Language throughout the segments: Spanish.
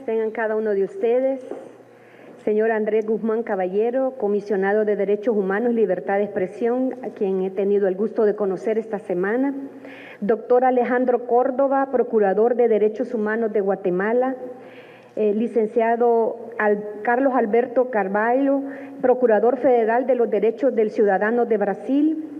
tengan cada uno de ustedes. Señor Andrés Guzmán Caballero, comisionado de Derechos Humanos y Libertad de Expresión, a quien he tenido el gusto de conocer esta semana. Doctor Alejandro Córdoba, procurador de Derechos Humanos de Guatemala. Licenciado Carlos Alberto Carvalho, procurador federal de los Derechos del Ciudadano de Brasil.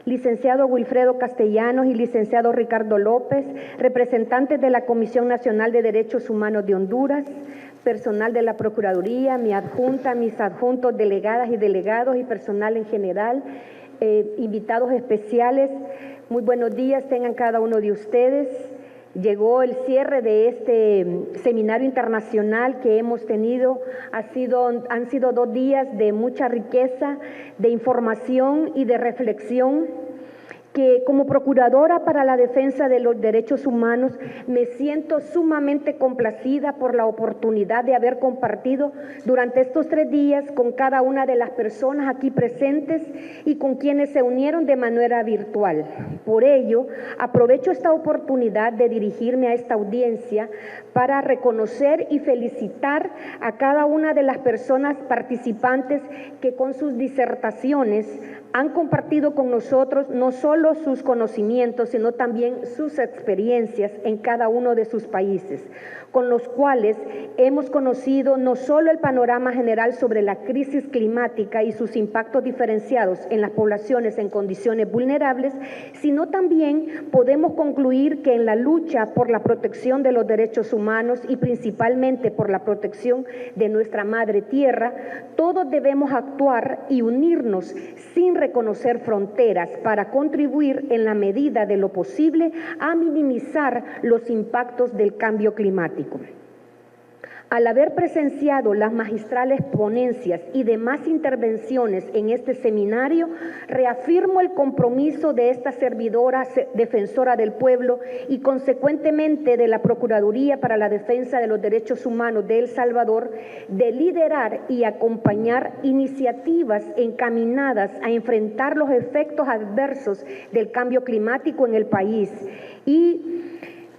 Licenciado Wilfredo Castellanos y licenciado Ricardo López, representantes de la Comisión Nacional de Derechos Humanos de Honduras, personal de la Procuraduría, mi adjunta, mis adjuntos, delegadas y delegados y personal en general, invitados especiales, muy buenos días tengan cada uno de ustedes. Llegó el cierre de este seminario internacional que hemos tenido, han sido 2 días de mucha riqueza, de información y de reflexión, que como procuradora para la defensa de los derechos humanos me siento sumamente complacida por la oportunidad de haber compartido durante estos 3 días con cada una de las personas aquí presentes y con quienes se unieron de manera virtual. Por ello, aprovecho esta oportunidad de dirigirme a esta audiencia para reconocer y felicitar a cada una de las personas participantes que con sus disertaciones han compartido con nosotros no solo sus conocimientos, sino también sus experiencias en cada uno de sus países, con los cuales hemos conocido no solo el panorama general sobre la crisis climática y sus impactos diferenciados en las poblaciones en condiciones vulnerables, sino también podemos concluir que en la lucha por la protección de los derechos humanos y principalmente por la protección de nuestra madre tierra, todos debemos actuar y unirnos sin reconocer fronteras para contribuir en la medida de lo posible a minimizar los impactos del cambio climático. Al haber presenciado las magistrales ponencias y demás intervenciones en este seminario, reafirmo el compromiso de esta servidora defensora del pueblo y consecuentemente de la Procuraduría para la Defensa de los Derechos Humanos de El Salvador de liderar y acompañar iniciativas encaminadas a enfrentar los efectos adversos del cambio climático en el país y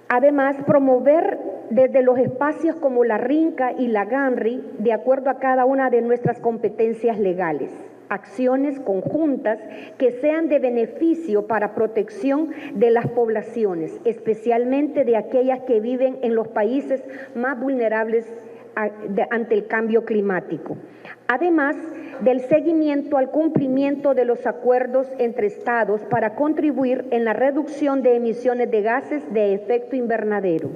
además promover desde los espacios como la RINCA y la GANRI, de acuerdo a cada una de nuestras competencias legales, acciones conjuntas que sean de beneficio para protección de las poblaciones, especialmente de aquellas que viven en los países más vulnerables ante el cambio climático. Además del seguimiento al cumplimiento de los acuerdos entre estados para contribuir en la reducción de emisiones de gases de efecto invernadero.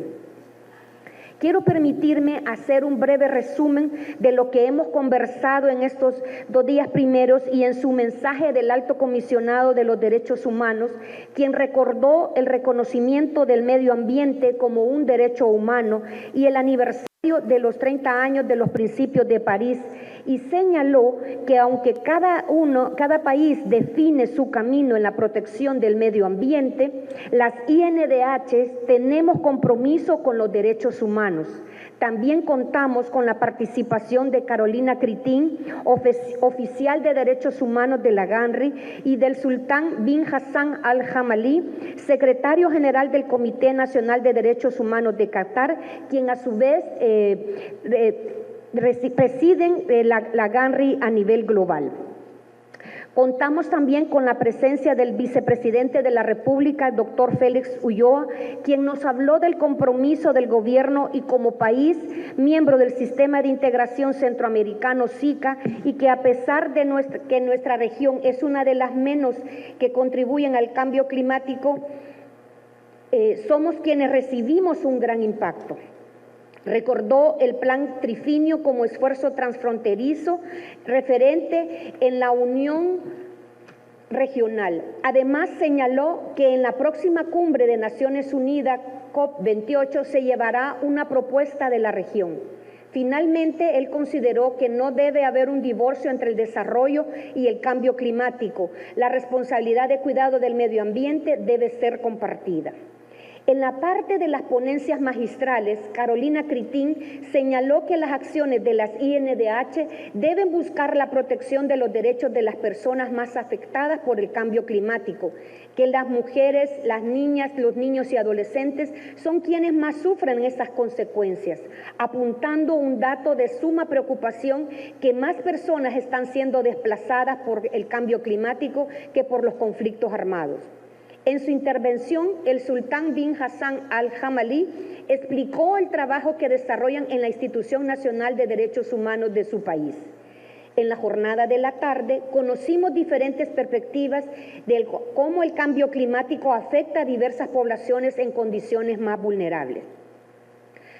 Quiero permitirme hacer un breve resumen de lo que hemos conversado en estos 2 días primeros y en su mensaje del Alto Comisionado de los Derechos Humanos, quien recordó el reconocimiento del medio ambiente como un derecho humano y el aniversario de los 30 años de los Principios de París, y señaló que aunque cada país define su camino en la protección del medio ambiente, las INDH tenemos compromiso con los derechos humanos. También contamos con la participación de Carolina Critín, oficial de Derechos Humanos de la GANRI, y del Sultán bin Hassan al-Jamalí, secretario general del Comité Nacional de Derechos Humanos de Qatar, quien a su vez presiden la GANRI a nivel global. Contamos también con la presencia del vicepresidente de la República, doctor Félix Ulloa, quien nos habló del compromiso del gobierno y como país, miembro del Sistema de Integración Centroamericano SICA, y que a pesar de que nuestra región es una de las menos que contribuyen al cambio climático, somos quienes recibimos un gran impacto. Recordó el plan Trifinio como esfuerzo transfronterizo referente en la unión regional. Además, señaló que en la próxima cumbre de Naciones Unidas, COP28, se llevará una propuesta de la región. Finalmente, él consideró que no debe haber un divorcio entre el desarrollo y el cambio climático. La responsabilidad de cuidado del medio ambiente debe ser compartida. En la parte de las ponencias magistrales, Carolina Critín señaló que las acciones de las INDH deben buscar la protección de los derechos de las personas más afectadas por el cambio climático, que las mujeres, las niñas, los niños y adolescentes son quienes más sufren esas consecuencias, apuntando un dato de suma preocupación que más personas están siendo desplazadas por el cambio climático que por los conflictos armados. En su intervención, el sultán bin Hassan al-Jamalí explicó el trabajo que desarrollan en la Institución Nacional de Derechos Humanos de su país. En la jornada de la tarde conocimos diferentes perspectivas de cómo el cambio climático afecta a diversas poblaciones en condiciones más vulnerables.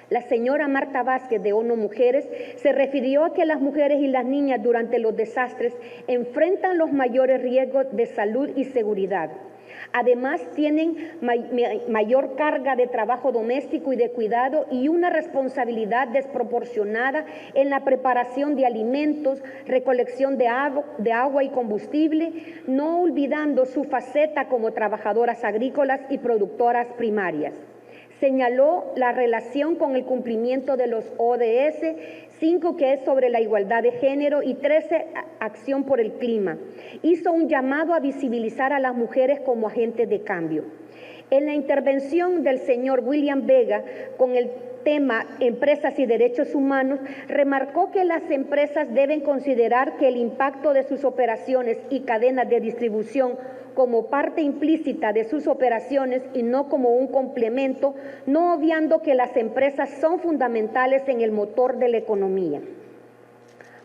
La señora Marta Vázquez de ONU Mujeres se refirió a que las mujeres y las niñas durante los desastres enfrentan los mayores riesgos de salud y seguridad. Además, tienen mayor carga de trabajo doméstico y de cuidado y una responsabilidad desproporcionada en la preparación de alimentos, recolección de agua y combustible, no olvidando su faceta como trabajadoras agrícolas y productoras primarias. Señaló la relación con el cumplimiento de los ODS, 5 que es sobre la igualdad de género y 13 acción por el clima. Hizo un llamado a visibilizar a las mujeres como agentes de cambio. En la intervención del señor William Vega con el tema Empresas y Derechos Humanos, remarcó que las empresas deben considerar que el impacto de sus operaciones y cadenas de distribución como parte implícita de sus operaciones y no como un complemento, no obviando que las empresas son fundamentales en el motor de la economía.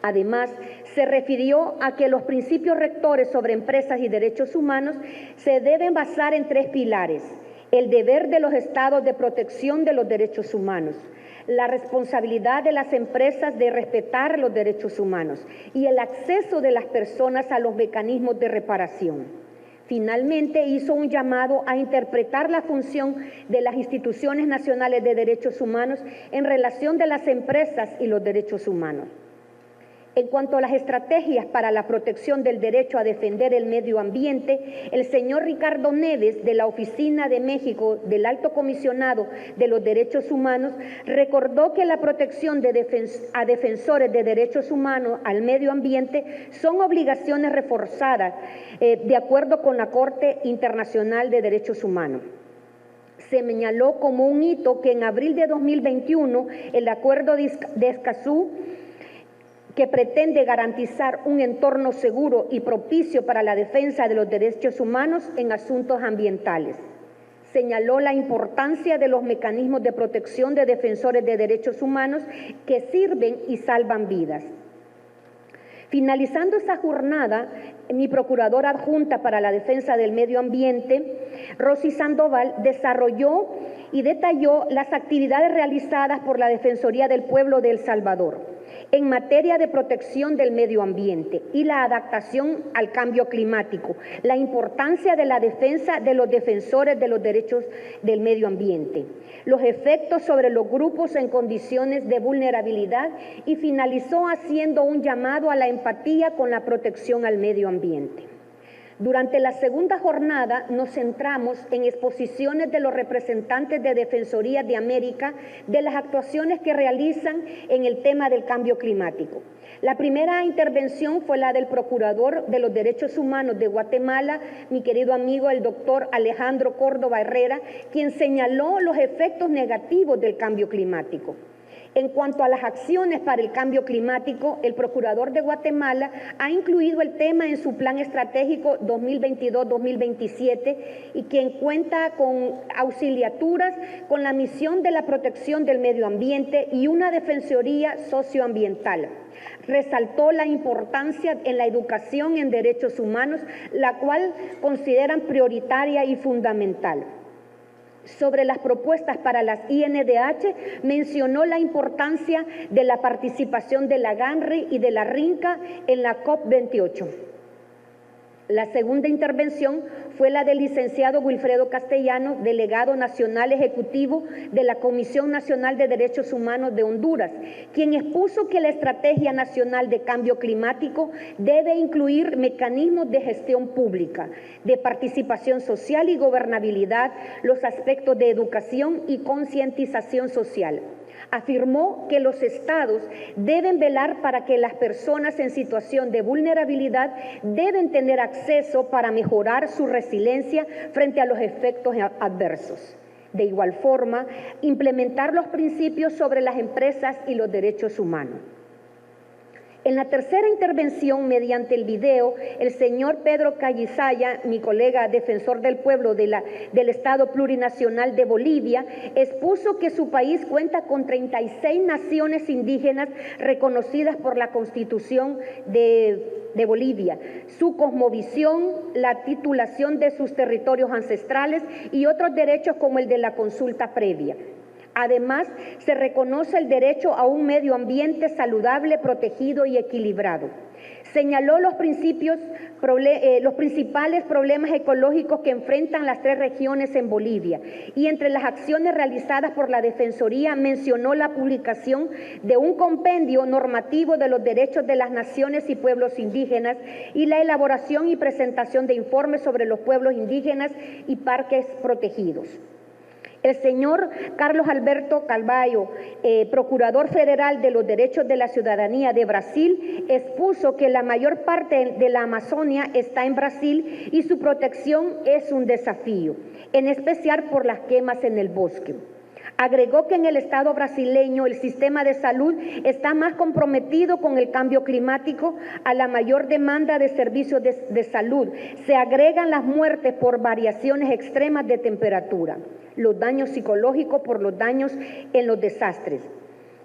Además, se refirió a que los principios rectores sobre empresas y derechos humanos se deben basar en 3 pilares: el deber de los estados de protección de los derechos humanos, la responsabilidad de las empresas de respetar los derechos humanos y el acceso de las personas a los mecanismos de reparación. Finalmente, hizo un llamado a interpretar la función de las instituciones nacionales de derechos humanos en relación de las empresas y los derechos humanos. En cuanto a las estrategias para la protección del derecho a defender el medio ambiente, el señor Ricardo Neves, de la Oficina de México del Alto Comisionado de los Derechos Humanos, recordó que la protección a defensores de derechos humanos al medio ambiente son obligaciones reforzadas de acuerdo con la Corte Internacional de Derechos Humanos. Se señaló como un hito que en abril de 2021 el Acuerdo de Escazú, que pretende garantizar un entorno seguro y propicio para la defensa de los derechos humanos en asuntos ambientales. Señaló la importancia de los mecanismos de protección de defensores de derechos humanos que sirven y salvan vidas. Finalizando esta jornada, mi procuradora adjunta para la defensa del medio ambiente, Rosy Sandoval, desarrolló y detalló las actividades realizadas por la Defensoría del Pueblo de El Salvador en materia de protección del medio ambiente y la adaptación al cambio climático, la importancia de la defensa de los defensores de los derechos del medio ambiente, los efectos sobre los grupos en condiciones de vulnerabilidad y finalizó haciendo un llamado a la empatía con la protección al medio ambiente. Durante la segunda jornada nos centramos en exposiciones de los representantes de Defensoría de América de las actuaciones que realizan en el tema del cambio climático. La primera intervención fue la del Procurador de los Derechos Humanos de Guatemala, mi querido amigo el doctor Alejandro Córdoba Herrera, quien señaló los efectos negativos del cambio climático. En cuanto a las acciones para el cambio climático, el Procurador de Guatemala ha incluido el tema en su Plan Estratégico 2022-2027 y quien cuenta con auxiliaturas con la misión de la protección del medio ambiente y una defensoría socioambiental. Resaltó la importancia en la educación en derechos humanos, la cual consideran prioritaria y fundamental. Sobre las propuestas para las INDH, mencionó la importancia de la participación de la GANRI y de la RINCA en la COP28. La segunda intervención fue la del licenciado Wilfredo Castellano, delegado nacional ejecutivo de la Comisión Nacional de Derechos Humanos de Honduras, quien expuso que la Estrategia Nacional de Cambio Climático debe incluir mecanismos de gestión pública, de participación social y gobernabilidad, los aspectos de educación y concientización social. Afirmó que los estados deben velar para que las personas en situación de vulnerabilidad deben tener acceso para mejorar su resiliencia frente a los efectos adversos. De igual forma, implementar los principios sobre las empresas y los derechos humanos. En la tercera intervención, mediante el video, el señor Pedro Callisaya, mi colega defensor del pueblo del Estado Plurinacional de Bolivia, expuso que su país cuenta con 36 naciones indígenas reconocidas por la Constitución de Bolivia, su cosmovisión, la titulación de sus territorios ancestrales y otros derechos como el de la consulta previa. Además, se reconoce el derecho a un medio ambiente saludable, protegido y equilibrado. Señaló los principales problemas ecológicos que enfrentan las 3 regiones en Bolivia y entre las acciones realizadas por la Defensoría mencionó la publicación de un compendio normativo de los derechos de las naciones y pueblos indígenas y la elaboración y presentación de informes sobre los pueblos indígenas y parques protegidos. El señor Carlos Alberto Carvalho, Procurador Federal de los Derechos de la Ciudadanía de Brasil, expuso que la mayor parte de la Amazonia está en Brasil y su protección es un desafío, en especial por las quemas en el bosque. Agregó que en el Estado brasileño el sistema de salud está más comprometido con el cambio climático a la mayor demanda de servicios de salud. Se agregan las muertes por variaciones extremas de temperatura, los daños psicológicos por los daños en los desastres,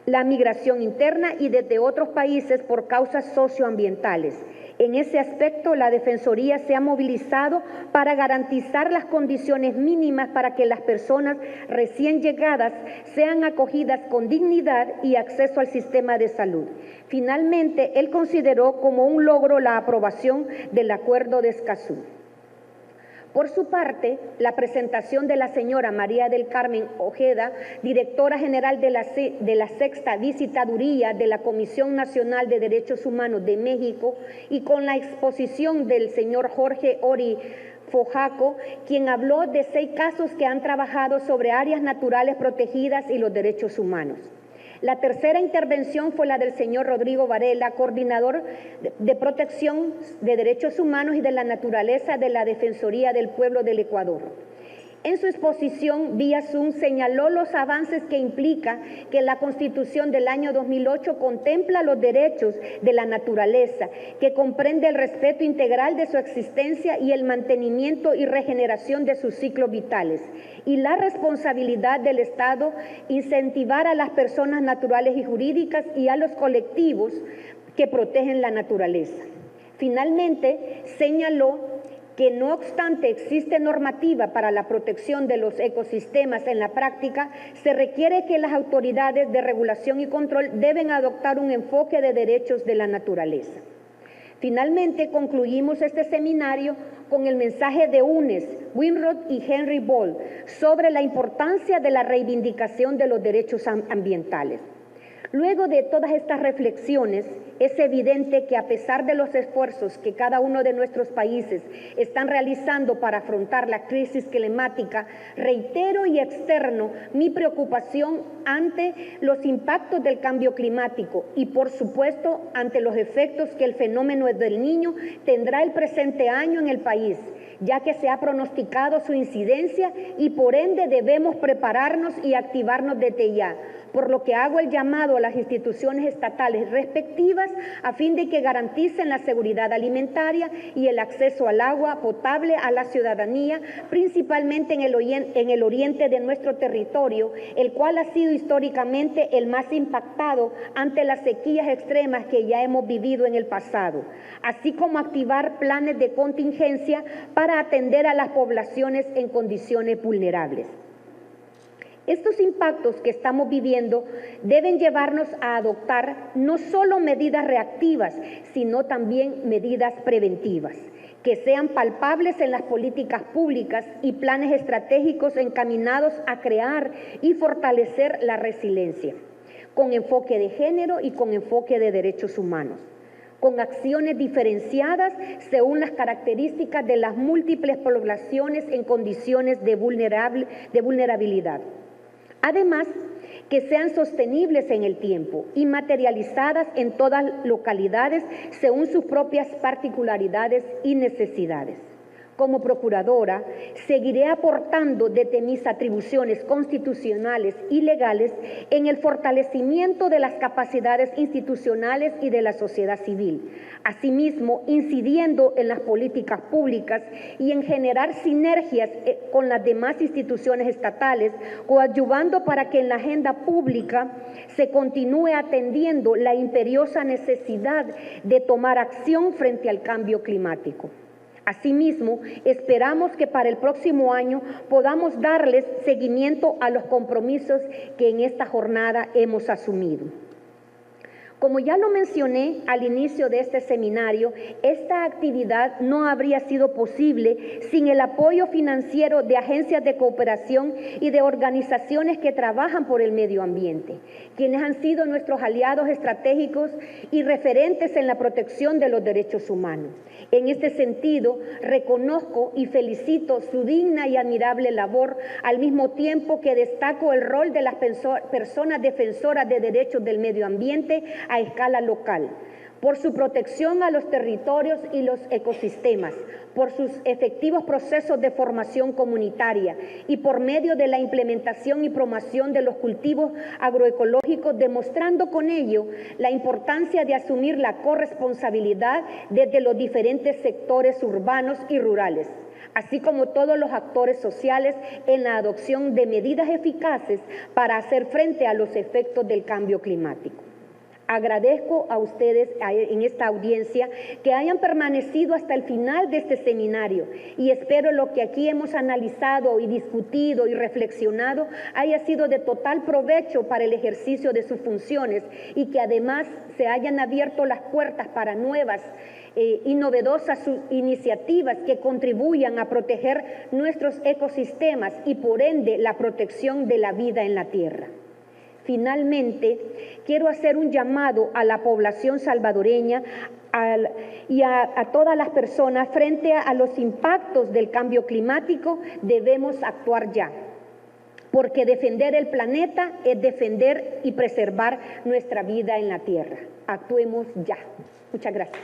la migración interna y desde otros países por causas socioambientales. En ese aspecto, la Defensoría se ha movilizado para garantizar las condiciones mínimas para que las personas recién llegadas sean acogidas con dignidad y acceso al sistema de salud. Finalmente, él consideró como un logro la aprobación del Acuerdo de Escazú. Por su parte, la presentación de la señora María del Carmen Ojeda, directora general de la Sexta Visitaduría de la Comisión Nacional de Derechos Humanos de México, y con la exposición del señor Jorge Ori Fojaco, quien habló de 6 casos que han trabajado sobre áreas naturales protegidas y los derechos humanos. La tercera intervención fue la del señor Rodrigo Varela, coordinador de protección de derechos humanos y de la naturaleza de la Defensoría del Pueblo del Ecuador. En su exposición vía Zoom señaló los avances que implica que la Constitución del año 2008 contempla los derechos de la naturaleza, que comprende el respeto integral de su existencia y el mantenimiento y regeneración de sus ciclos vitales, y la responsabilidad del Estado incentivar a las personas naturales y jurídicas y a los colectivos que protegen la naturaleza. Finalmente, señaló que no obstante existe normativa para la protección de los ecosistemas en la práctica, se requiere que las autoridades de regulación y control deben adoptar un enfoque de derechos de la naturaleza. Finalmente, concluimos este seminario con el mensaje de UNES, Winrod y Henry Ball, sobre la importancia de la reivindicación de los derechos ambientales. Luego de todas estas reflexiones, es evidente que a pesar de los esfuerzos que cada uno de nuestros países están realizando para afrontar la crisis climática, reitero y externo mi preocupación ante los impactos del cambio climático y, por supuesto, ante los efectos que el fenómeno del Niño tendrá el presente año en el país, ya que se ha pronosticado su incidencia y por ende debemos prepararnos y activarnos desde ya, por lo que hago el llamado a las instituciones estatales respectivas a fin de que garanticen la seguridad alimentaria y el acceso al agua potable a la ciudadanía, principalmente en el oriente de nuestro territorio, el cual ha sido históricamente el más impactado ante las sequías extremas que ya hemos vivido en el pasado, así como activar planes de contingencia para atender a las poblaciones en condiciones vulnerables. Estos impactos que estamos viviendo deben llevarnos a adoptar no solo medidas reactivas, sino también medidas preventivas, que sean palpables en las políticas públicas y planes estratégicos encaminados a crear y fortalecer la resiliencia, con enfoque de género y con enfoque de derechos humanos, con acciones diferenciadas según las características de las múltiples poblaciones en condiciones de vulnerabilidad. Además, que sean sostenibles en el tiempo y materializadas en todas las localidades según sus propias particularidades y necesidades. Como procuradora, seguiré aportando desde mis atribuciones constitucionales y legales en el fortalecimiento de las capacidades institucionales y de la sociedad civil, asimismo incidiendo en las políticas públicas y en generar sinergias con las demás instituciones estatales, coadyuvando para que en la agenda pública se continúe atendiendo la imperiosa necesidad de tomar acción frente al cambio climático. Asimismo, esperamos que para el próximo año podamos darles seguimiento a los compromisos que en esta jornada hemos asumido. Como ya lo mencioné al inicio de este seminario, esta actividad no habría sido posible sin el apoyo financiero de agencias de cooperación y de organizaciones que trabajan por el medio ambiente, quienes han sido nuestros aliados estratégicos y referentes en la protección de los derechos humanos. En este sentido, reconozco y felicito su digna y admirable labor, al mismo tiempo que destaco el rol de las personas defensoras de derechos del medio ambiente a escala local, por su protección a los territorios y los ecosistemas, por sus efectivos procesos de formación comunitaria y por medio de la implementación y promoción de los cultivos agroecológicos, demostrando con ello la importancia de asumir la corresponsabilidad desde los diferentes sectores urbanos y rurales, así como todos los actores sociales en la adopción de medidas eficaces para hacer frente a los efectos del cambio climático. Agradezco a ustedes en esta audiencia que hayan permanecido hasta el final de este seminario y espero lo que aquí hemos analizado y discutido y reflexionado haya sido de total provecho para el ejercicio de sus funciones y que además se hayan abierto las puertas para nuevas y novedosas iniciativas que contribuyan a proteger nuestros ecosistemas y por ende la protección de la vida en la tierra. Finalmente, quiero hacer un llamado a la población salvadoreña y a todas las personas frente a los impactos del cambio climático. Debemos actuar ya, porque defender el planeta es defender y preservar nuestra vida en la tierra. Actuemos ya. Muchas gracias.